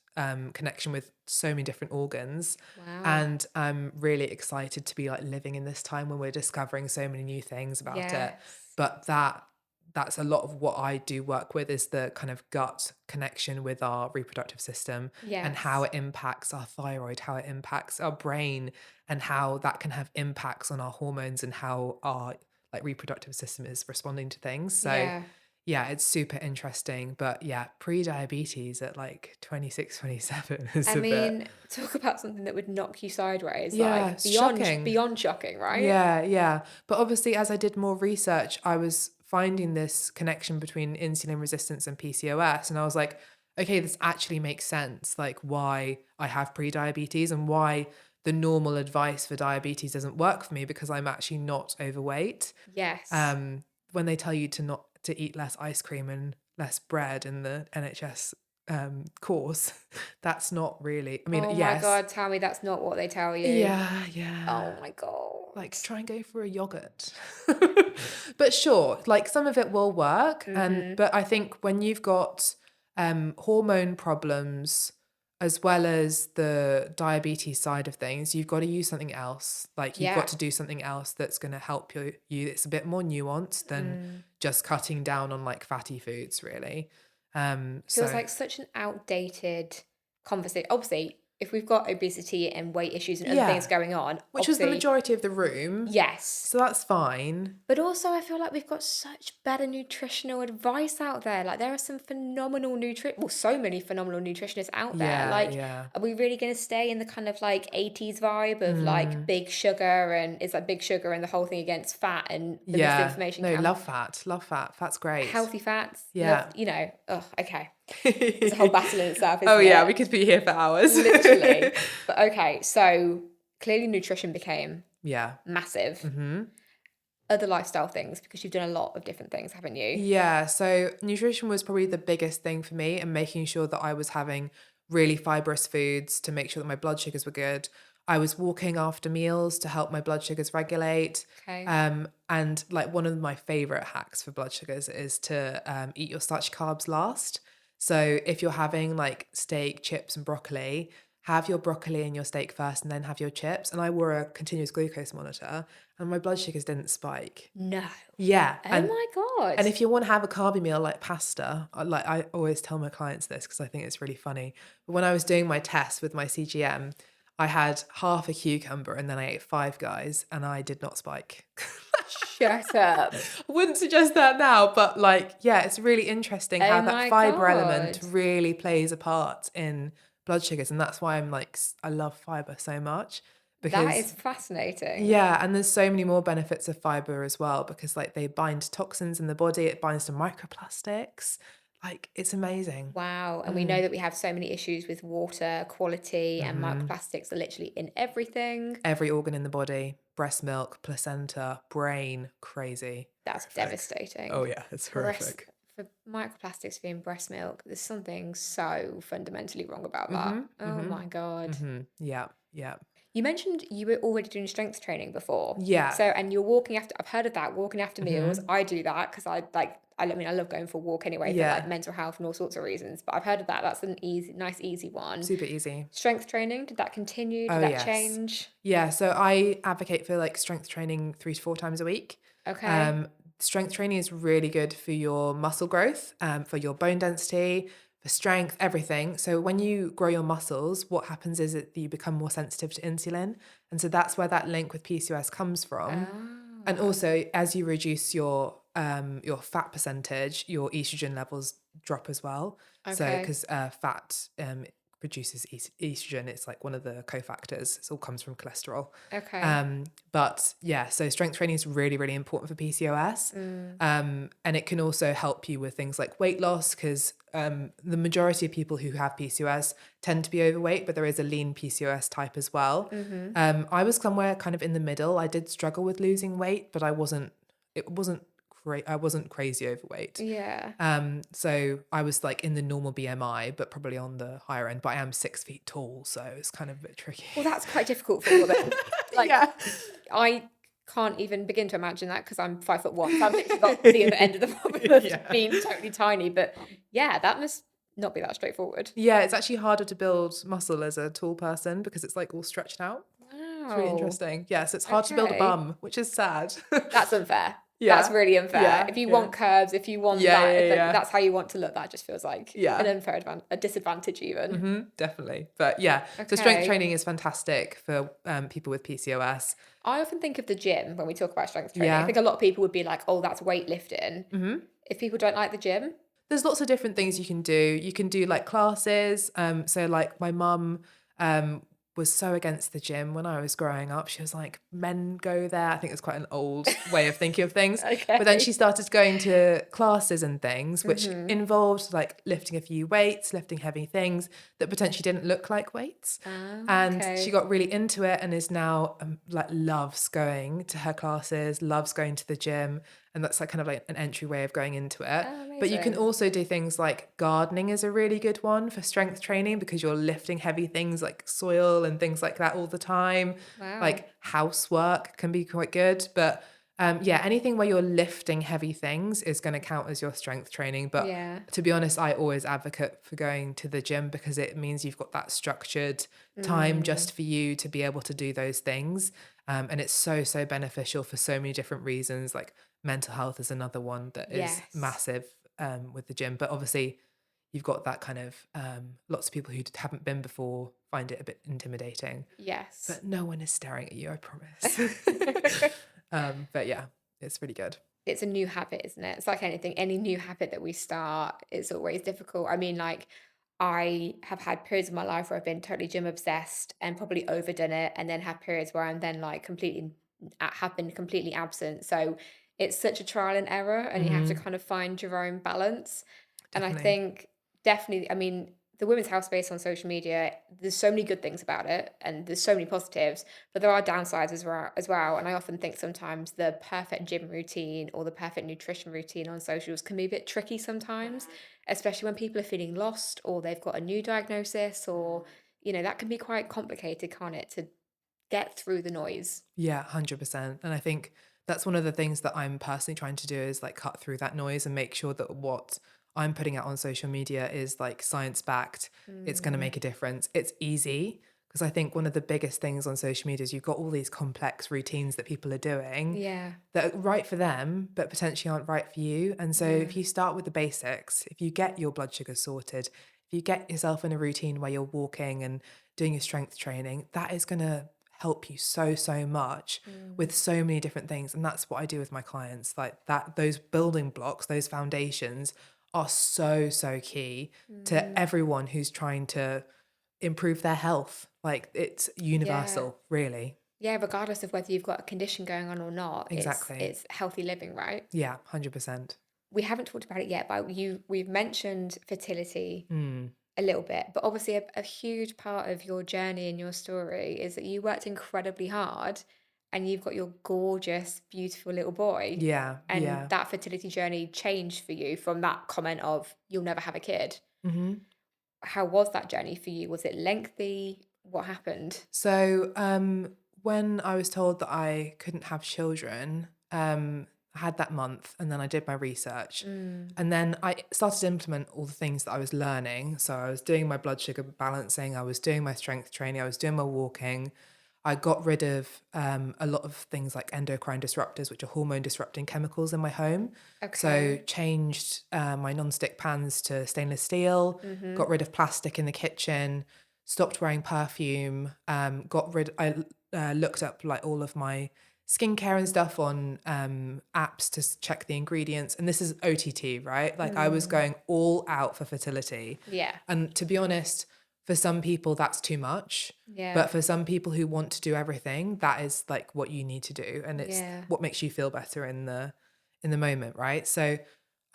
connection with so many different organs. Wow. And I'm really excited to be like living in this time when we're discovering so many new things about it. But that's a lot of what I do work with, is the kind of gut connection with our reproductive system. And how it impacts our thyroid, how it impacts our brain, and how that can have impacts on our hormones and how our like reproductive system is responding to things. So yeah, it's super interesting. But yeah, pre-diabetes at like 26, 27 is talk about something that would knock you sideways. Yeah, like shocking. Beyond shocking, right? Yeah. But obviously, as I did more research, I was finding this connection between insulin resistance and PCOS. And I was like, okay, this actually makes sense, like why I have pre-diabetes and why the normal advice for diabetes doesn't work for me, because I'm actually not overweight. Yes. When they tell you to eat less ice cream and less bread in the NHS course, that's not really, I mean, oh yes. my God, tell me that's not what they tell you. Yeah. Oh my God. Like, try and go for a yogurt. But sure, like some of it will work. But I think when you've got hormone problems as well as the diabetes side of things, you've got to use something else. Like you've got to do something else that's going to help you. It's a bit more nuanced than just cutting down on like fatty foods, really. Feels like such an outdated conversation. Obviously, if we've got obesity and weight issues and other things going on, which is the majority of the room. Yes. So that's fine. But also I feel like we've got such better nutritional advice out there. Like there are some phenomenal so many phenomenal nutritionists out there. Are we really going to stay in the kind of like 80s vibe of like big sugar, and it's like big sugar and the whole thing against fat and the misinformation? No, love fat. Fat's great. Healthy fats. Yeah. Okay. It's a whole battle in itself, isn't it? Yeah, we could be here for hours. Literally. But okay, so clearly nutrition became massive. Other lifestyle things, because you've done a lot of different things, haven't you? Yeah, so nutrition was probably the biggest thing for me, and making sure that I was having really fibrous foods to make sure that my blood sugars were good. I was walking after meals to help my blood sugars regulate. Okay. And like one of my favorite hacks for blood sugars is to eat your starchy carbs last. So if you're having like steak, chips and broccoli, have your broccoli and your steak first and then have your chips. And I wore a continuous glucose monitor and my blood sugars didn't spike. No. Yeah. Oh my God. And if you want to have a carby meal like pasta, like I always tell my clients this because I think it's really funny. But when I was doing my test with my CGM, I had half a cucumber and then I ate 5 guys and I did not spike. Shut up. I wouldn't suggest that now, but like, yeah, it's really interesting how that fiber element really plays a part in blood sugars. And that's why I'm like, I love fiber so much. Because, that is fascinating. Yeah, and there's so many more benefits of fiber as well, because like they bind to toxins in the body, it binds to microplastics. Like, it's amazing. Wow. And we know that we have so many issues with water quality and microplastics are literally in everything. Every organ in the body, breast milk, placenta, brain, crazy. That's devastating. Oh yeah, it's horrific. For microplastics being breast milk, there's something so fundamentally wrong about that. Oh my God. Yeah. You mentioned you were already doing strength training before. Yeah. So, and you're walking after, I've heard of that, walking after meals. I do that because I love going for a walk anyway for like mental health and all sorts of reasons. But I've heard of that. That's an nice, easy one. Super easy. Strength training, did that continue? Did that change? Yeah. So I advocate for like strength training 3 to 4 times a week. Okay. Strength training is really good for your muscle growth, for your bone density, for strength, everything. So when you grow your muscles, what happens is that you become more sensitive to insulin. And so that's where that link with PCOS comes from. And also, as you reduce your fat percentage, your estrogen levels drop as well. Okay. So because fat produces estrogen, it's like one of the cofactors. It all comes from cholesterol. Okay. But yeah, so strength training is really, really important for PCOS. And it can also help you with things like weight loss, because the majority of people who have PCOS tend to be overweight, but there is a lean PCOS type as well. I was somewhere kind of in the middle. I did struggle with losing weight, but I wasn't crazy overweight. Yeah. So I was like in the normal BMI, but probably on the higher end. But I am 6 feet tall, so it's kind of a bit tricky. Well, that's quite difficult for women. I can't even begin to imagine that because I'm 5'1". So I'm literally got the other end of the problem of being totally tiny. But yeah, that must not be that straightforward. Yeah, it's actually harder to build muscle as a tall person because it's like all stretched out. Wow. It's really interesting. Yeah, so it's hard to build a bum, which is sad. That's unfair. Yeah. That's really unfair. Yeah, if you want curves, if you want that's how you want to look, that just feels like an unfair a disadvantage even. Definitely. But yeah, so strength training is fantastic for people with PCOS. I often think of the gym when we talk about strength training. I think a lot of people would be like, oh, that's weightlifting. If people don't like the gym. There's lots of different things you can do. You can do like classes. So like my mum was so against the gym when I was growing up. She was like, men go there. I think it's quite an old way of thinking of things. Okay. But then she started going to classes and things, which involved like lifting a few weights, lifting heavy things that potentially didn't look like weights. And she got really into it and is now like loves going to her classes, loves going to the gym. And that's like kind of like an entry way of going into it. But you can also do things like gardening is a really good one for strength training because you're lifting heavy things like soil and things like that all the time. Wow. Like housework can be quite good. But anything where you're lifting heavy things is going to count as your strength training. But to be honest, I always advocate for going to the gym because it means you've got that structured time just for you to be able to do those things. And it's so, so beneficial for so many different reasons. Like mental health is another one that is massive with the gym. But obviously you've got that kind of lots of people who haven't been before find it a bit intimidating. Yes. But no one is staring at you, I promise. But yeah, it's really good. It's a new habit, isn't it? It's like anything, any new habit that we start, it's always difficult. I mean, like, I have had periods of my life where I've been totally gym obsessed and probably overdone it, and then have periods where I'm then like have been completely absent. So it's such a trial and error, and you have to kind of find your own balance. Definitely. And I think definitely, I mean, the women's health space on social media, there's so many good things about it and there's so many positives, but there are downsides as well. And I often think sometimes the perfect gym routine or the perfect nutrition routine on socials can be a bit tricky sometimes, especially when people are feeling lost or they've got a new diagnosis or, that can be quite complicated, can't it, to get through the noise? Yeah, 100%. And I think that's one of the things that I'm personally trying to do is like cut through that noise and make sure that what I'm putting out on social media is like science backed. It's going to make a difference. It's easy because I think one of the biggest things on social media is you've got all these complex routines that people are doing that are right for them, but potentially aren't right for you. And so if you start with the basics, if you get your blood sugar sorted, if you get yourself in a routine where you're walking and doing your strength training, that is going to help you so, so much with so many different things. And that's what I do with my clients. Like that, those building blocks, those foundations are so, so key to everyone who's trying to improve their health. Like it's universal, really. Yeah, regardless of whether you've got a condition going on or not. Exactly. It's healthy living, right? Yeah, 100%. We haven't talked about it yet, but we've mentioned fertility a little bit, but obviously a huge part of your journey and your story is that you worked incredibly hard and you've got your gorgeous, beautiful little boy. Yeah. And that fertility journey changed for you from that comment of you'll never have a kid. How was that journey for you? Was it lengthy? What happened? So when I was told that I couldn't have children, I had that month and then I did my research and then I started to implement all the things that I was learning. So I was doing my blood sugar balancing, I was doing my strength training, I was doing my walking. I got rid of a lot of things like endocrine disruptors, which are hormone disrupting chemicals in my home. Okay. So changed my non-stick pans to stainless steel, got rid of plastic in the kitchen, stopped wearing perfume, I looked up like all of my skincare and stuff on apps to check the ingredients. And this is OTT, right? Like I was going all out for fertility. Yeah. And to be honest, for some people that's too much. Yeah. But for some people who want to do everything, that is like what you need to do. And it's what makes you feel better in the moment, right? So,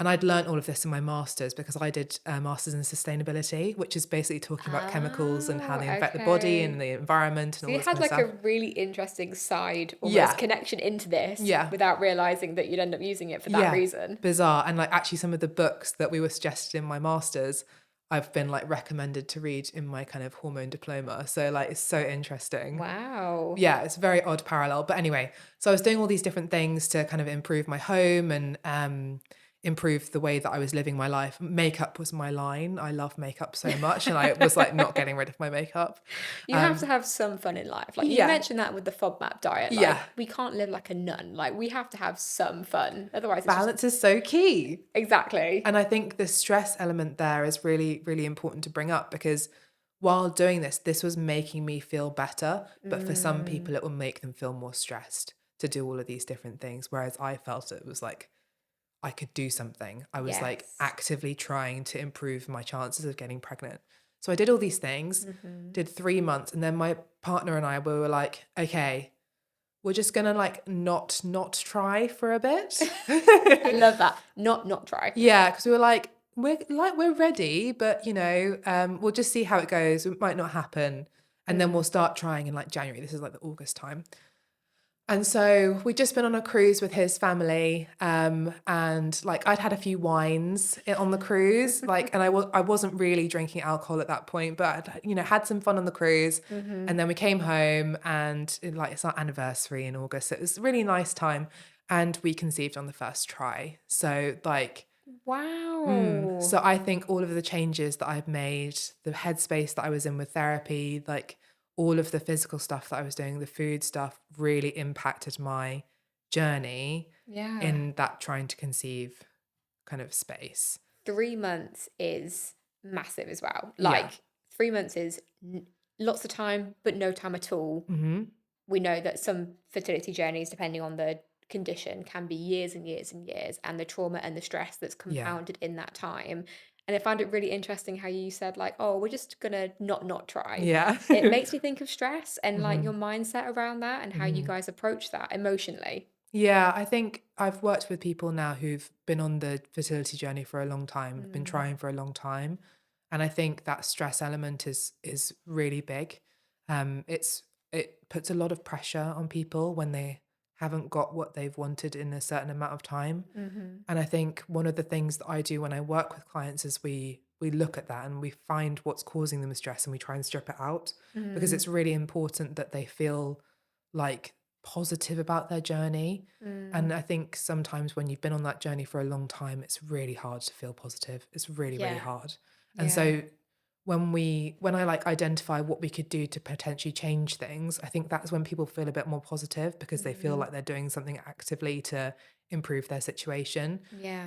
and I'd learned all of this in my master's because I did a master's in sustainability, which is basically talking about chemicals and how they affect the body and the environment and so all you this had kind of like stuff. a really interesting side almost connection into this without realizing that you'd end up using it for that reason. Bizarre. And like actually some of the books that we were suggested in my master's, I've been like recommended to read in my kind of hormone diploma. So like, it's so interesting. Wow. Yeah, it's a very odd parallel. But anyway, so I was doing all these different things to kind of improve my home and improve the way that I was living my life. Makeup was my line. I love makeup so much. And I was like not getting rid of my makeup. You have to have some fun in life. Like you mentioned that with the FODMAP diet. Like we can't live like a nun. Like we have to have some fun. Otherwise balance is so key. Exactly. And I think the stress element there is really, really important to bring up because while doing this was making me feel better. But for some people, it will make them feel more stressed to do all of these different things. Whereas I felt it was like, I could do something. I was like actively trying to improve my chances of getting pregnant. So I did all these things, did 3 months, and then my partner and I, we were like, okay, we're just gonna like not try for a bit. I love that. Not try. Yeah, because we were like, we're ready, but we'll just see how it goes. It might not happen. And then we'll start trying in like January. This is like the August time. And so we'd just been on a cruise with his family, and like I'd had a few wines on the cruise, like, and I wasn't really drinking alcohol at that point, but I'd, had some fun on the cruise, and then we came home, and it's our anniversary in August. So it was a really nice time, and we conceived on the first try. So like, wow. So I think all of the changes that I've made, the headspace that I was in with therapy, like all of the physical stuff that I was doing, the food stuff really impacted my journey in that trying to conceive kind of space. 3 months is massive as well. Like 3 months is lots of time, but no time at all. We know that some fertility journeys, depending on the condition, can be years and years and years, and the trauma and the stress that's compounded in that time. And I found it really interesting how you said like, oh, we're just gonna not try. Yeah. It makes me think of stress and like your mindset around that and how you guys approach that emotionally. Yeah, I think I've worked with people now who've been on the fertility journey for a long time, been trying for a long time. And I think that stress element is really big. It puts a lot of pressure on people when they haven't got what they've wanted in a certain amount of time. And I think one of the things that I do when I work with clients is we look at that and we find what's causing them the stress and we try and strip it out, because it's really important that they feel like positive about their journey. And I think sometimes when you've been on that journey for a long time, it's really hard to feel positive. It's really hard. And so when I like identify what we could do to potentially change things, I think that's when people feel a bit more positive, because they feel like they're doing something actively to improve their situation.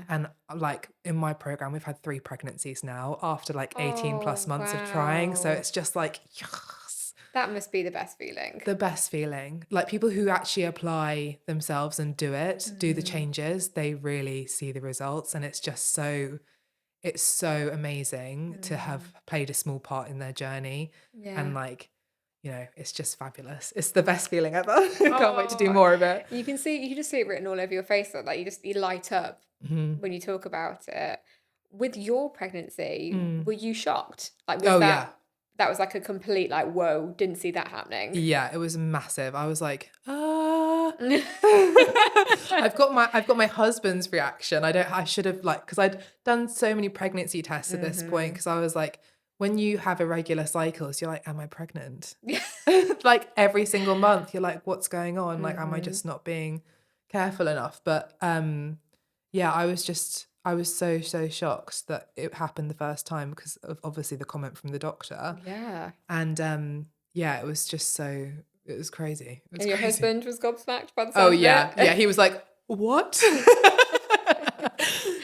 And like in my program, we've had 3 pregnancies now after like 18 plus months of trying. So it's just like, yes. That must be the best feeling. The best feeling. Like people who actually apply themselves and do it, do the changes, they really see the results. And it's just it's so amazing to have played a small part in their journey. And like, it's just fabulous. It's the best feeling ever. I can't wait to do more of it. You can just see it written all over your face. Like you light up when you talk about it. With your pregnancy, were you shocked? Like, that was like a complete like, whoa, didn't see that happening. Yeah, it was massive. I was like, I've got my husband's reaction. I should have like, because I'd done so many pregnancy tests at this point, because I was like, when you have irregular cycles, you're like, am I pregnant? Like every single month, you're like, what's going on? Like, am I just not being careful enough? But yeah, I was so shocked that it happened the first time, because of obviously the comment from the doctor. Yeah. And yeah, it was crazy. And your husband was gobsmacked by the sound Oh of it? yeah, he was like, what?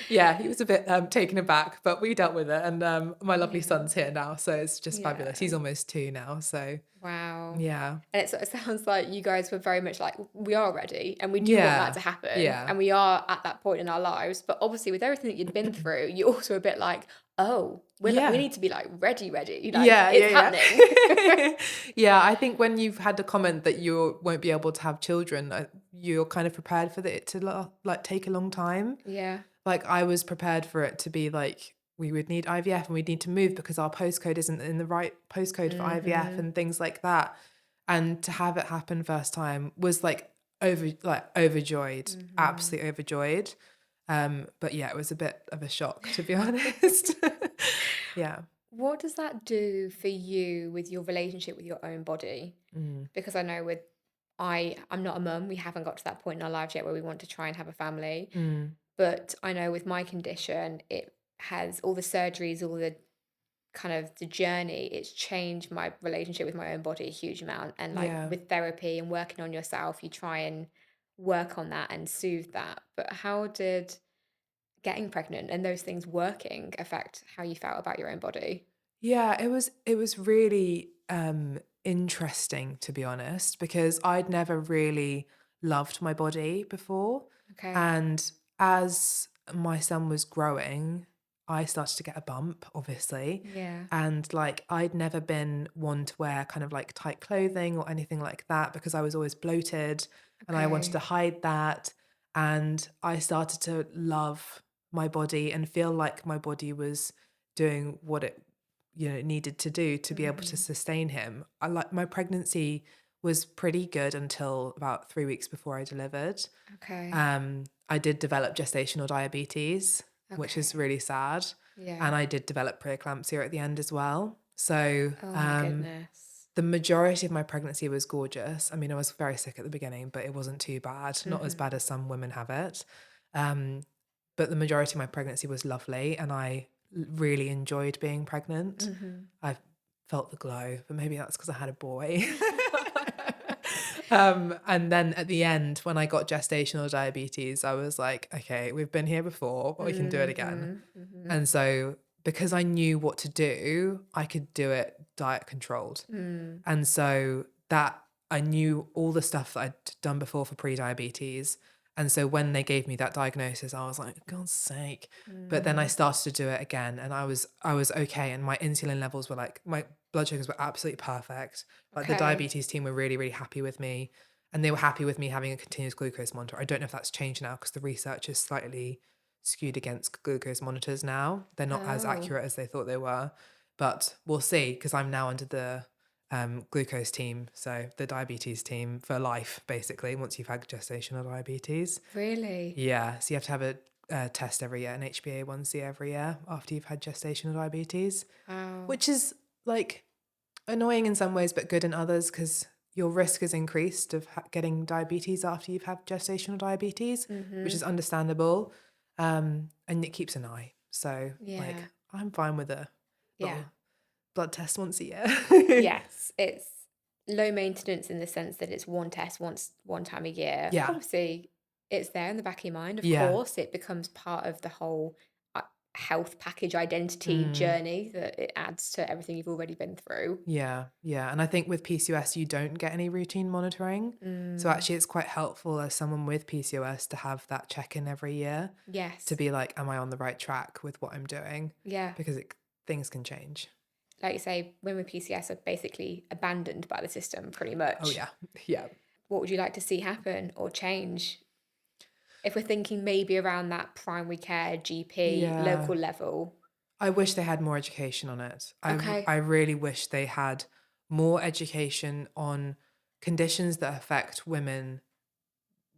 Yeah, he was a bit taken aback, but we dealt with it. And my lovely son's here now, so it's just fabulous. He's almost 2 now, so wow. Yeah. And it sounds like you guys were very much like, we are ready and we do want that to happen. Yeah. And we are at that point in our lives. But obviously with everything that you'd been through, you're also a bit like, oh, we need to be like ready. Like, it's happening. Yeah, I think when you've had the comment that you won't be able to have children, you're kind of prepared for it to like take a long time. Yeah. Like I was prepared for it to be like, we would need IVF and we'd need to move because our postcode isn't in the right postcode for IVF and things like that. And to have it happen first time was like overjoyed, absolutely overjoyed. But yeah, it was a bit of a shock, to be honest. Yeah. What does that do for you with your relationship with your own body? Because I know I'm not a mum. We haven't got to that point in our lives yet where we want to try and have a family. But I know with my condition, it has all the surgeries, all the kind of the journey, it's changed my relationship with my own body a huge amount. And like with therapy and working on yourself, you try and work on that and soothe that. But how did getting pregnant and those things working affect how you felt about your own body? Yeah, it was really interesting, to be honest, because I'd never really loved my body before. Okay. And as my son was growing, I started to get a bump, obviously. Yeah. And like, I'd never been one to wear kind of like tight clothing or anything like that because I was always bloated and I wanted to hide that. And I started to love my body and feel like my body was doing what it, needed to do to be able to sustain him. I like my pregnancy was pretty good until about 3 weeks before I delivered. Okay. I did develop gestational diabetes, which is really sad. Yeah. And I did develop preeclampsia at the end as well. So Oh my goodness. the majority of my pregnancy was gorgeous. I mean, I was very sick at the beginning, but it wasn't too bad. Not as bad as some women have it. But the majority of my pregnancy was lovely, and I really enjoyed being pregnant. I felt the glow, but maybe that's because I had a boy. And then at the end, when I got gestational diabetes, I was like, okay, we've been here before, but we can do it again. And so because I knew what to do, I could do it diet controlled. And so that I knew all the stuff that I'd done before for pre-diabetes. And so when they gave me that diagnosis, I was like, God's sake. But then I started to do it again, and I was okay. And my insulin levels were like, my blood sugars were absolutely perfect. Like the diabetes team were really, really happy with me. And they were happy with me having a continuous glucose monitor. I don't know if that's changed now because the research is slightly skewed against glucose monitors now. They're not as accurate as they thought they were. But we'll see, because I'm now under the glucose team, so the diabetes team for life, basically, once you've had gestational diabetes. Really? Yeah, so you have to have a test every year, an HbA1c every year after you've had gestational diabetes. Wow. Which is like annoying in some ways but good in others, because your risk is increased of getting diabetes after you've had gestational diabetes, which is understandable, and it keeps an eye. So like, I'm fine with a little blood test once a year. Yes, it's low maintenance in the sense that it's one test one time a year. Yeah. Obviously, it's there in the back of your mind. Of course, it becomes part of the whole health package identity journey that it adds to everything you've already been through. Yeah. And I think with PCOS, you don't get any routine monitoring. So actually, it's quite helpful as someone with PCOS to have that check-in every year. Yes. To be like, am I on the right track with what I'm doing? Yeah. Because things can change. Like you say, women with PCOS are basically abandoned by the system pretty much. Oh, yeah. Yeah. What would you like to see happen or change? If we're thinking maybe around that primary care, GP, local level. I wish they had more education on it. I really wish they had more education on conditions that affect women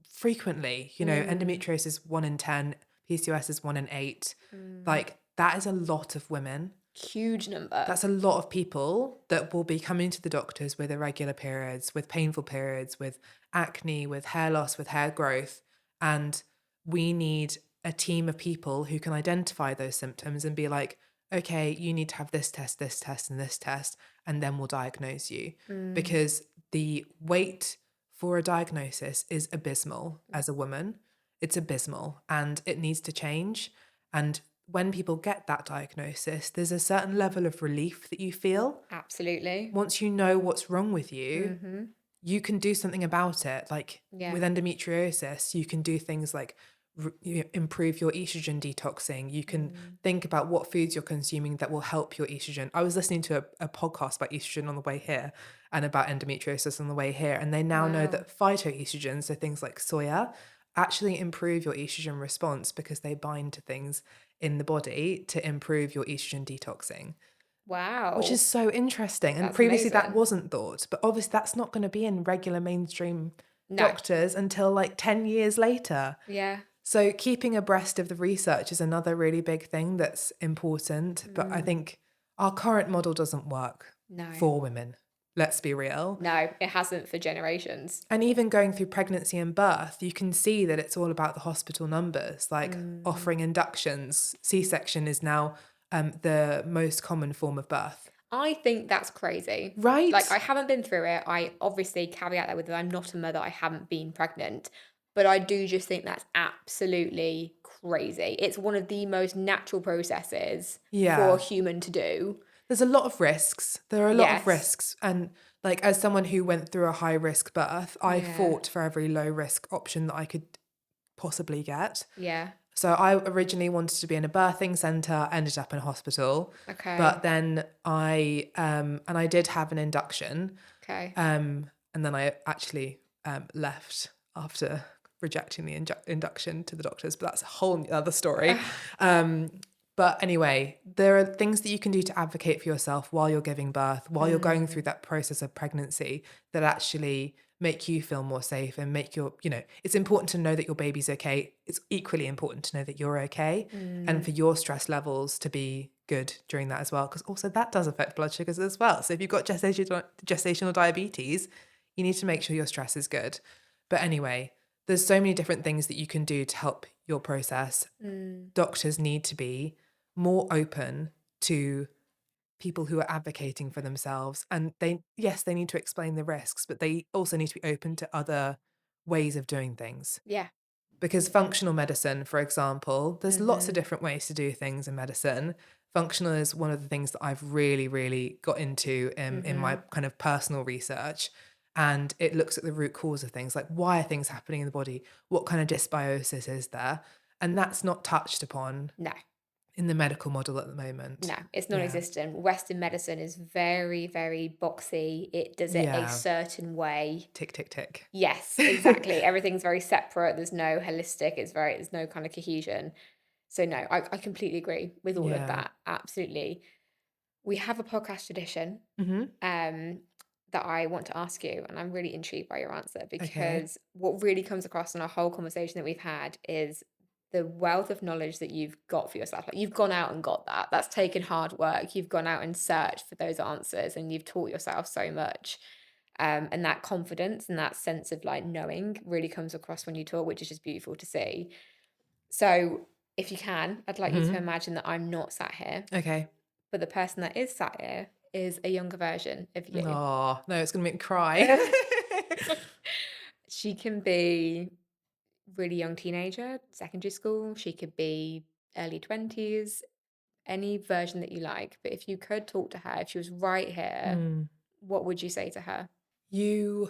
frequently. Endometriosis 1 in 10, PCOS is 1 in 8. Like, that is a lot of women. Huge number. That's a lot of people that will be coming to the doctors with irregular periods, with painful periods, with acne, with hair loss, with hair growth. And we need a team of people who can identify those symptoms and be like, okay, you need to have this test, and this test, and then we'll diagnose you. Because the wait for a diagnosis is abysmal as a woman. It's abysmal, and it needs to change. And when people get that diagnosis, there's a certain level of relief that you feel. Absolutely. Once you know what's wrong with you, you can do something about it. Like with endometriosis, you can do things like improve your estrogen detoxing. You can think about what foods you're consuming that will help your estrogen. I was listening to a podcast about estrogen on the way here and about endometriosis on the way here. And they now know that phytoestrogens, so things like soya, actually improve your estrogen response because they bind to things in the body to improve your estrogen detoxing. Wow. Which is so interesting. And previously that wasn't thought. But obviously that's not going to be in regular mainstream doctors until like 10 years later. Yeah. So keeping abreast of the research is another really big thing that's important. But I think our current model doesn't work for women. Let's be real. No, it hasn't for generations. And even going through pregnancy and birth, you can see that it's all about the hospital numbers, like offering inductions. C-section is now the most common form of birth. I think that's crazy. Right. Like, I haven't been through it. I obviously caveat that with that I'm not a mother. I haven't been pregnant. But I do just think that's absolutely crazy. It's one of the most natural processes for a human to do. There's a lot of risks. There are a lot of risks. And like, as someone who went through a high risk birth, I fought for every low risk option that I could possibly get. Yeah. So I originally wanted to be in a birthing centre, ended up in a hospital. Okay. But then I did have an induction. Okay. And then I actually left after rejecting the induction to the doctors, but that's a whole other story. But anyway, there are things that you can do to advocate for yourself while you're giving birth, while you're going through that process of pregnancy, that actually make you feel more safe and make your, it's important to know that your baby's okay. It's equally important to know that you're okay and for your stress levels to be good during that as well, because also that does affect blood sugars as well. So if you've got gestational diabetes, you need to make sure your stress is good. But anyway, there's so many different things that you can do to help your process. Doctors need to be more open to people who are advocating for themselves, and they need to explain the risks, but they also need to be open to other ways of doing things. Yeah. Because functional medicine, for example, there's lots of different ways to do things in medicine. Functional is one of the things that I've really, really got into in my kind of personal research. And it looks at the root cause of things, like why are things happening in the body? What kind of dysbiosis is there? And that's not touched upon in the medical model at the moment. No, it's non-existent. Western medicine is very, very boxy. It does it a certain way. Tick, tick, tick. Yes, exactly. Everything's very separate. There's no holistic. There's no kind of cohesion. So no, I completely agree with all of that. Absolutely. We have a podcast tradition that I want to ask you, and I'm really intrigued by your answer, because what really comes across in our whole conversation that we've had is the wealth of knowledge that you've got for yourself. Like, you've gone out and got that. That's taken hard work. You've gone out and searched for those answers, and you've taught yourself so much. And that confidence and that sense of like knowing really comes across when you talk, which is just beautiful to see. So if you can, I'd like you to imagine that I'm not sat here. Okay. But the person that is sat here is a younger version of you. Oh, no, it's going to make me cry. She can be really young teenager, secondary school. She could be early 20s, any version that you like. But if you could talk to her, if she was right here, what would you say to her? You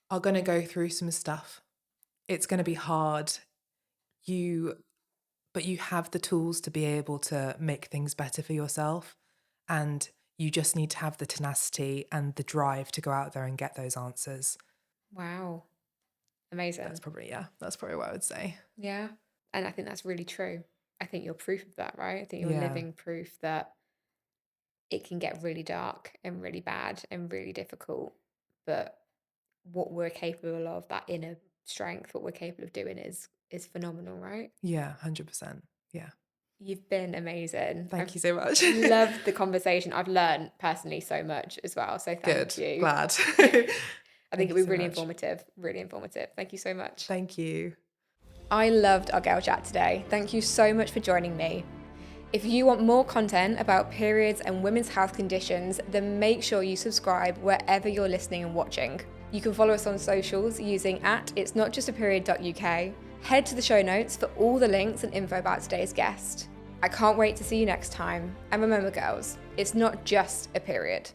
are going to go through some stuff. It's going to be hard. But you have the tools to be able to make things better for yourself. And you just need to have the tenacity and the drive to go out there and get those answers. Wow. Amazing. That's probably what I would say. Yeah. And I think that's really true. I think you're proof of that, right? I think you're living proof that it can get really dark and really bad and really difficult. But what we're capable of, that inner strength, what we're capable of doing is phenomenal, right? Yeah, 100%. Yeah. You've been amazing. Thank you so much. Loved the conversation. I've learned personally so much as well. So thank you. Glad. I think it'll be really informative. Really informative. Thank you so much. Thank you. I loved our girl chat today. Thank you so much for joining me. If you want more content about periods and women's health conditions, then make sure you subscribe wherever you're listening and watching. You can follow us on socials using @itsnotjustaperiod.uk. Head to the show notes for all the links and info about today's guest. I can't wait to see you next time. And remember, girls, it's not just a period.